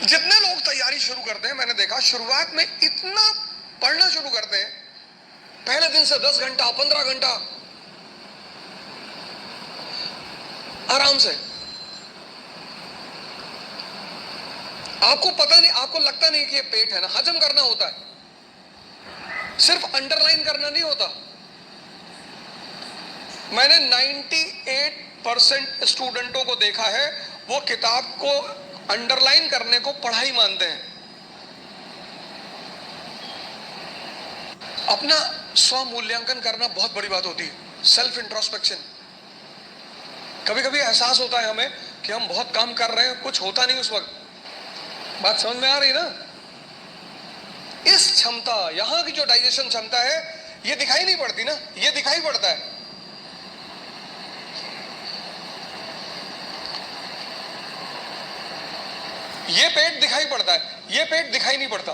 जितने लोग तैयारी शुरू करते हैं, मैंने देखा शुरुआत में इतना पढ़ना शुरू करते हैं, पहले दिन से 10 घंटा 15 घंटा आराम से। आपको पता नहीं, आपको लगता नहीं कि ये पेट है ना, हजम करना होता है, सिर्फ अंडरलाइन करना नहीं होता। मैंने 98% स्टूडेंटों को देखा है, वो किताब को अंडरलाइन करने को पढ़ाई मानते हैं। अपना स्व मूल्यांकन करना बहुत बड़ी बात होती है, सेल्फ इंट्रोस्पेक्शन। कभी कभी एहसास होता है हमें कि हम बहुत काम कर रहे हैं, कुछ होता नहीं उस वक्त। बात समझ में आ रही ना? इस क्षमता, यहां की जो डाइजेशन क्षमता है, ये दिखाई नहीं पड़ती ना, ये दिखाई पड़ता है। ये पेट दिखाई पड़ता है, ये पेट दिखाई नहीं पड़ता।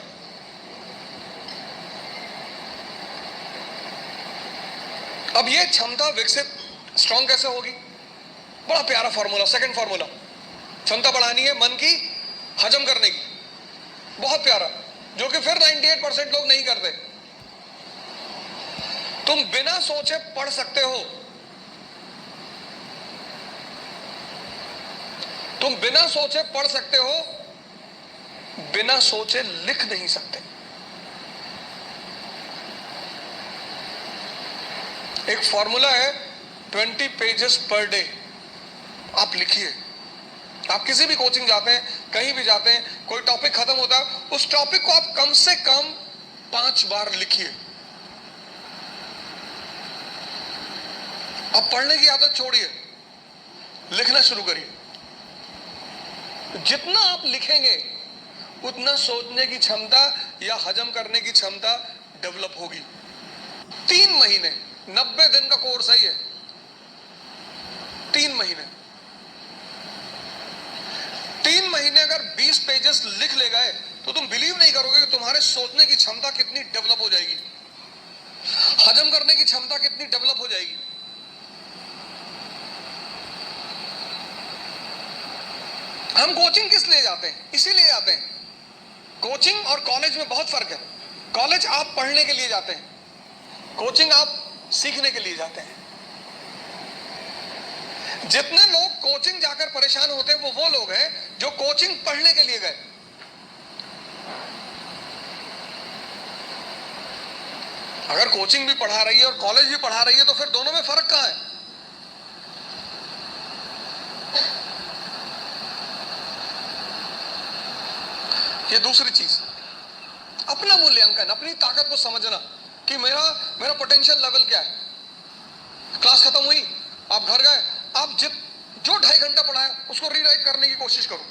अब ये क्षमता विकसित स्ट्रॉन्ग कैसे होगी? बड़ा प्यारा फॉर्मूला, सेकंड फॉर्मूला। क्षमता बढ़ानी है मन की, हजम करने की, बहुत प्यारा, जो कि फिर 98% लोग नहीं करते। तुम बिना सोचे पढ़ सकते हो, तुम बिना सोचे पढ़ सकते हो, बिना सोचे लिख नहीं सकते। एक फॉर्मूला है 20 पेजेस पर डे। आप लिखिए। आप किसी भी कोचिंग जाते हैं, कहीं भी जाते हैं, कोई टॉपिक खत्म होता है, उस टॉपिक को आप कम से कम 5 बार लिखिए। अब पढ़ने की आदत छोड़िए, लिखना शुरू करिए। जितना आप लिखेंगे उतना सोचने की क्षमता या हजम करने की क्षमता डेवलप होगी। 3 महीने, 90 दिन का कोर्स है ये। 3 महीने, 3 महीने अगर 20 पेजेस लिख ले गए तो तुम बिलीव नहीं करोगे कि तुम्हारे सोचने की क्षमता कितनी डेवलप हो जाएगी, हजम करने की क्षमता कितनी डेवलप हो जाएगी। हम कोचिंग किस लिए जाते हैं? इसीलिए जाते हैं। कोचिंग और कॉलेज में बहुत फर्क है। कॉलेज आप पढ़ने के लिए जाते हैं, कोचिंग आप सीखने के लिए जाते हैं। जितने लोग कोचिंग जाकर परेशान होते हैं, वो लोग हैं जो कोचिंग पढ़ने के लिए गए। अगर कोचिंग भी पढ़ा रही है और कॉलेज भी पढ़ा रही है, तो फिर दोनों में फर्क कहां है? ये दूसरी चीज, अपना मूल्यांकन, अपनी ताकत को समझना कि मेरा पोटेंशियल लेवल क्या है। क्लास खत्म हुई, आप घर गए, आप जो 2.5 घंटा पढ़ाया उसको रीराइट करने की कोशिश करो।